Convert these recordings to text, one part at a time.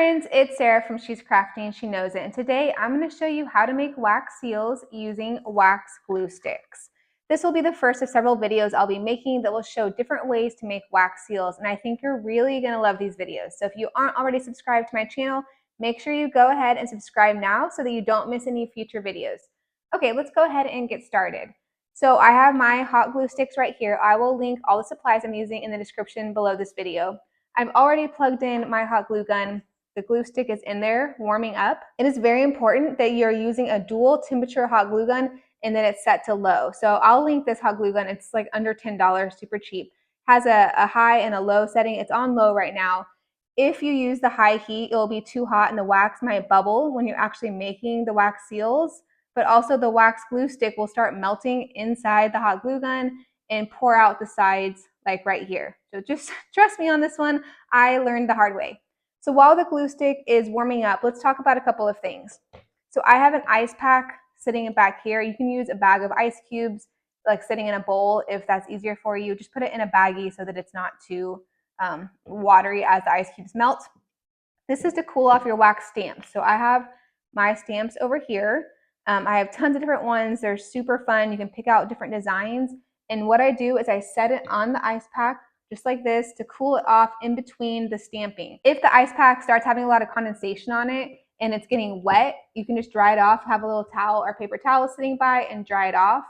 friends, it's Sarah from She's Crafty and She Knows It, and today I'm going to show you how to make wax seals using wax glue sticks. This will be the first of several videos I'll be making that will show different ways to make wax seals, and I think you're really going to love these videos. So if you aren't already subscribed to my channel, make sure you go ahead and subscribe now so that you don't miss any future videos. Okay, let's go ahead and get started. So I have my hot glue sticks right here. I will link all the supplies I'm using in the description below this video. I've already plugged in my hot glue gun. The glue stick is in there warming up. It is very important that you're using a dual temperature hot glue gun and that it's set to low. So I'll link this hot glue gun. It's like under $10, super cheap. Has a high and a low setting. It's on low right now. If you use the high heat, it will be too hot and the wax might bubble when you're actually making the wax seals. But also the wax glue stick will start melting inside the hot glue gun and pour out the sides like right here. So just trust me on this one. I learned the hard way. So while the glue stick is warming up, let's talk about a couple of things. So I have an ice pack sitting back here. You can use a bag of ice cubes, like sitting in a bowl if that's easier for you. Just put it in a baggie so that it's not too watery as the ice cubes melt. This is to cool off your wax stamps. So I have my stamps over here. I have tons of different ones. They're super fun. You can pick out different designs. And what I do is I set it on the ice pack just like this to cool it off in between the stamping. If the ice pack starts having a lot of condensation on it and it's getting wet, you can just dry it off, have a little towel or paper towel sitting by and dry it off.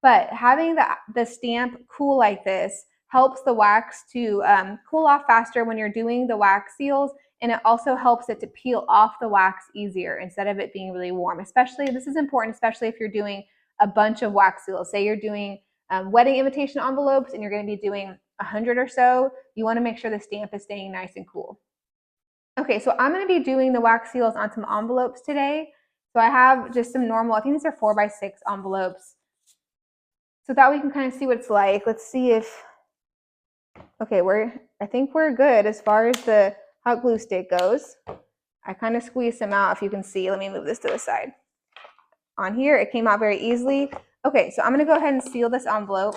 But having the stamp cool like this helps the wax to cool off faster when you're doing the wax seals, and it also helps it to peel off the wax easier instead of it being really warm. Especially, this is important, especially if you're doing a bunch of wax seals. Say you're doing wedding invitation envelopes and you're going to be doing 100 or so, you want to make sure the stamp is staying nice and cool. Okay, so I'm going to be doing the wax seals on some envelopes today. So I have just some normal, I think these are 4x6 envelopes. So that we can kind of see what it's like. Let's see if, okay, I think we're good as far as the hot glue stick goes. I kind of squeezed them out, if you can see. Let me move this to the side. On here, it came out very easily. Okay, so I'm going to go ahead and seal this envelope.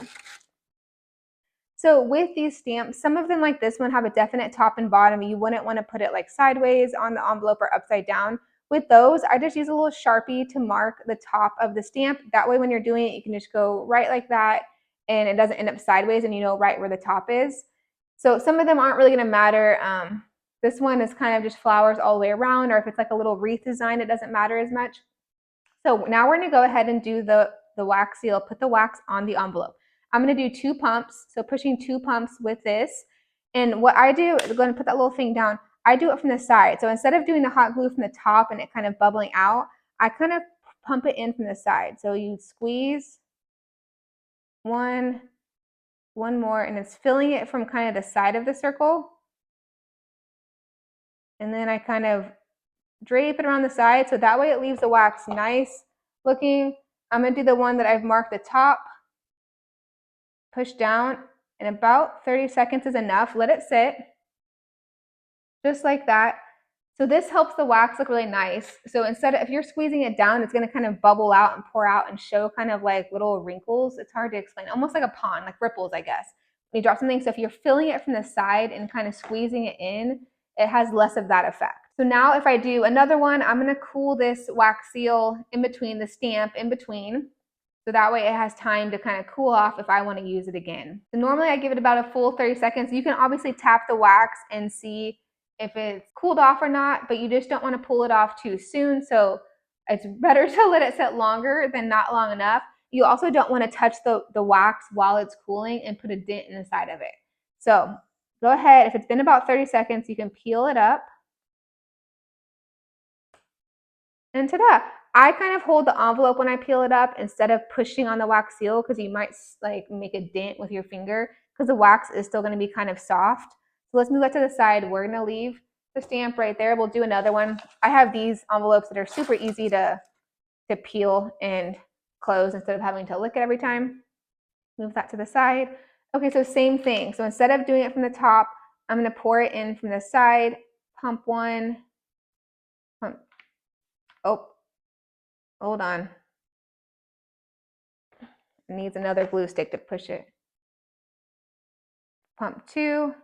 So with these stamps, some of them like this one have a definite top and bottom. You wouldn't want to put it like sideways on the envelope or upside down. With those, I just use a little Sharpie to mark the top of the stamp. That way when you're doing it, you can just go right like that and it doesn't end up sideways and you know right where the top is. So some of them aren't really going to matter. This one is kind of just flowers all the way around, or if it's like a little wreath design, it doesn't matter as much. So now we're going to go ahead and do the wax seal, put the wax on the envelope. I'm going to do 2 pumps, so pushing 2 pumps with this. And what I do, I'm going to put that little thing down, I do it from the side. So instead of doing the hot glue from the top and it kind of bubbling out, I kind of pump it in from the side. So you squeeze one more, and it's filling it from kind of the side of the circle. And then I kind of drape it around the side so that way it leaves the wax nice looking. I'm going to do the one that I've marked the top. Push down, and about 30 seconds is enough. Let it sit, just like that. So this helps the wax look really nice. So instead of, if you're squeezing it down, it's going to kind of bubble out and pour out and show kind of like little wrinkles. It's hard to explain, almost like a pond, like ripples, I guess. When you drop something, so if you're filling it from the side and kind of squeezing it in, it has less of that effect. So now if I do another one, I'm going to cool this wax seal in between, the stamp in between. So that way it has time to kind of cool off if I want to use it again. So normally I give it about a full 30 seconds. You can obviously tap the wax and see if it's cooled off or not, but you just don't want to pull it off too soon. So it's better to let it sit longer than not long enough. You also don't want to touch the wax while it's cooling and put a dent in the side of it. So go ahead, if it's been about 30 seconds, you can peel it up. And ta-da! I kind of hold the envelope when I peel it up instead of pushing on the wax seal, because you might like make a dent with your finger because the wax is still going to be kind of soft. So let's move that to the side. We're going to leave the stamp right there. We'll do another one. I have these envelopes that are super easy to peel and close instead of having to lick it every time. Move that to the side. Okay, so same thing. So instead of doing it from the top, I'm going to pour it in from the side. Pump one. Pump. Oh. Hold on. It needs another glue stick to push it. Pump 2.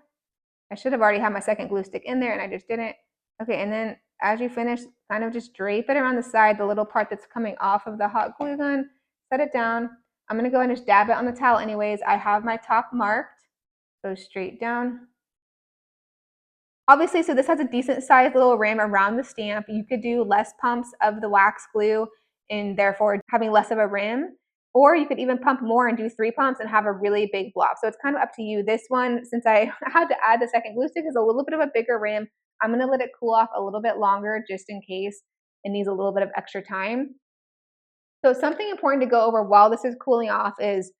I should have already had my second glue stick in there and I just didn't. Okay, and then as you finish, kind of just drape it around the side, the little part that's coming off of the hot glue gun, set it down. I'm gonna go ahead and just dab it on the towel anyways. I have my top marked, go straight down. Obviously, so this has a decent sized little rim around the stamp. You could do less pumps of the wax glue and therefore having less of a rim, or you could even pump more and do 3 pumps and have a really big blob. So it's kind of up to you. This one, since I had to add the second glue stick, is a little bit of a bigger rim. I'm gonna let it cool off a little bit longer just in case it needs a little bit of extra time. So something important to go over while this is cooling off is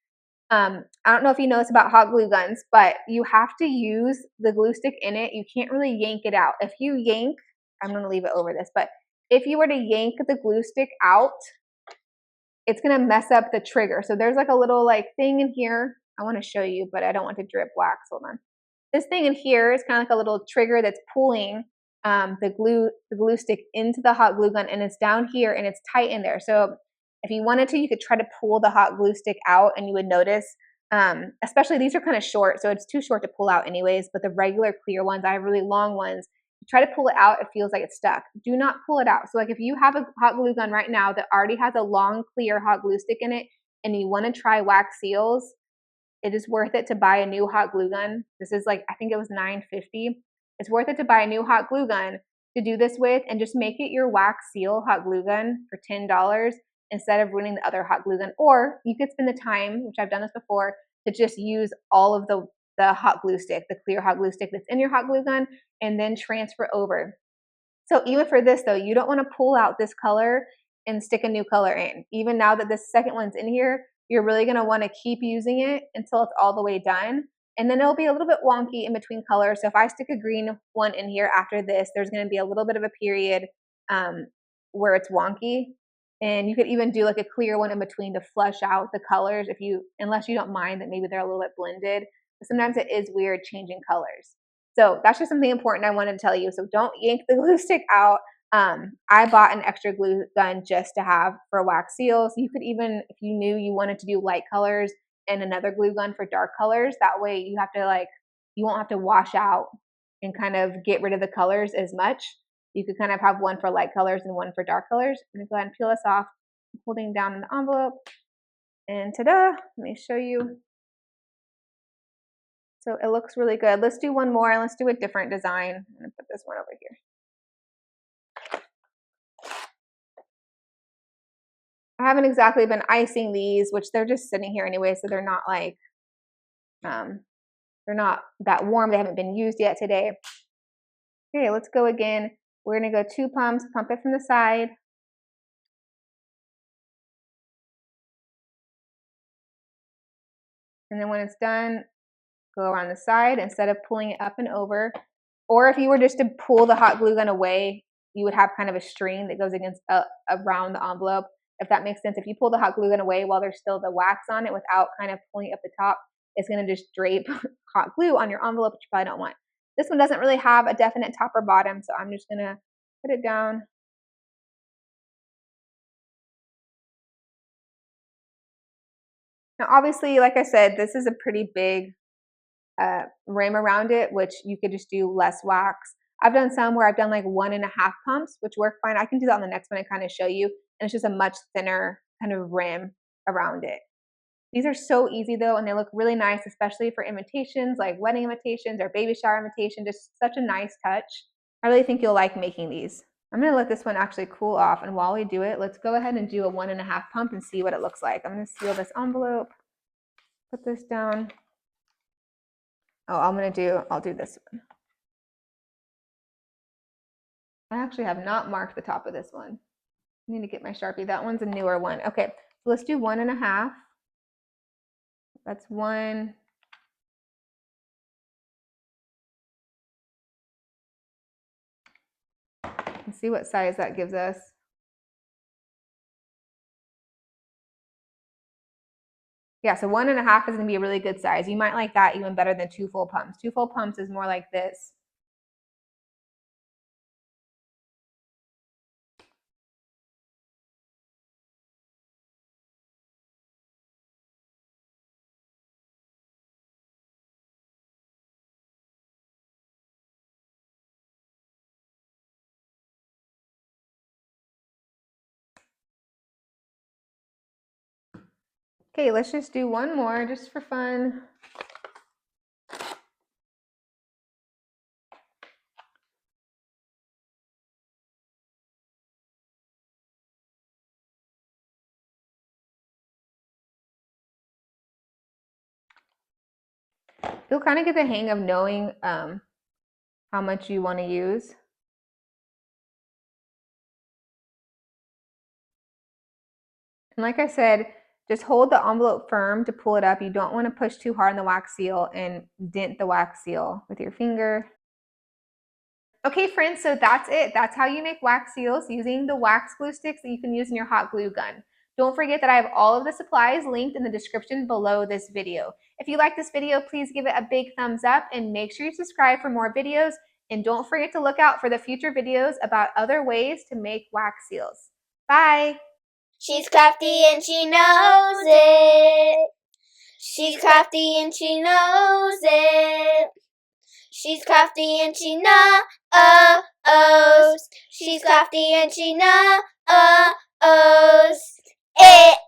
I don't know if you know this about hot glue guns, but you have to use the glue stick in it. You can't really yank it out. If you yank, I'm going to leave it over this, but if you were to yank the glue stick out, it's going to mess up the trigger. So there's like a little like thing in here. I want to show you, but I don't want to drip wax. Hold on. This thing in here is kind of like a little trigger that's pulling the glue stick into the hot glue gun, and it's down here and it's tight in there. So if you wanted to, you could try to pull the hot glue stick out, and you would notice, especially these are kind of short, so it's too short to pull out anyways. But the regular clear ones, I have really long ones. You try to pull it out, it feels like it's stuck. Do not pull it out. So like if you have a hot glue gun right now that already has a long clear hot glue stick in it, and you want to try wax seals, it is worth it to buy a new hot glue gun. This is like, I think it was $9.50. It's worth it to buy a new hot glue gun to do this with, and just make it your wax seal hot glue gun for $10 instead of ruining the other hot glue gun. Or you could spend the time, which I've done this before, to just use all of the hot glue stick, the clear hot glue stick that's in your hot glue gun, and then transfer over. So even for this though, you don't want to pull out this color and stick a new color in. Even now that this second one's in here, you're really going to want to keep using it until it's all the way done. And then it'll be a little bit wonky in between colors. So if I stick a green one in here after this, there's going to be a little bit of a period where it's wonky. And you could even do like a clear one in between to flush out the colors unless you don't mind that maybe they're a little bit blended. But sometimes it is weird changing colors. So that's just something important I wanted to tell you. So don't yank the glue stick out. I bought an extra glue gun just to have for wax seals. You could even, if you knew you wanted to do light colors, and another glue gun for dark colors. That way you won't have to wash out and kind of get rid of the colors as much. You could kind of have one for light colors and one for dark colors. I'm gonna go ahead and peel this off, holding down in the envelope. And ta-da, let me show you. So it looks really good. Let's do one more and let's do a different design. I'm gonna put this one over here. I haven't exactly been icing these, which they're just sitting here anyway, so they're not like, they're not that warm. They haven't been used yet today. Okay, let's go again. We're gonna go 2 pumps, pump it from the side. And then when it's done, go around the side instead of pulling it up and over. Or if you were just to pull the hot glue gun away, you would have kind of a string that goes around the envelope, if that makes sense. If you pull the hot glue gun away while there's still the wax on it without kind of pulling it up the top, it's going to just drape hot glue on your envelope, which you probably don't want. This one doesn't really have a definite top or bottom, so I'm just going to put it down. Now, obviously, like I said, this is a pretty big rim around it, which you could just do less wax. I've done some where I've done like 1.5 pumps, which work fine. I can do that on the next one and kind of show you. And it's just a much thinner kind of rim around it. These are so easy though, and they look really nice, especially for invitations, like wedding invitations or baby shower invitation. Just such a nice touch. I really think you'll like making these. I'm gonna let this one actually cool off, and while we do it, let's go ahead and do a 1.5 pump and see what it looks like. I'm gonna seal this envelope, put this down. Oh, I'll do this one. I actually have not marked the top of this one. I need to get my Sharpie. That one's a newer one. Okay, so let's do 1.5. That's 1. And see what size that gives us. Yeah, so 1.5 is gonna be a really good size. You might like that even better than 2 full pumps. 2 full pumps is more like this. Okay, let's just do one more just for fun. You'll kind of get the hang of knowing how much you want to use. And like I said, just hold the envelope firm to pull it up. You don't want to push too hard on the wax seal and dent the wax seal with your finger. Okay, friends, so that's it. That's how you make wax seals using the wax glue sticks that you can use in your hot glue gun. Don't forget that I have all of the supplies linked in the description below this video. If you like this video, please give it a big thumbs up and make sure you subscribe for more videos. And don't forget to look out for the future videos about other ways to make wax seals. Bye! She's crafty and she knows it. She's crafty and she knows it. She's crafty and she knows. She's crafty and she knows it.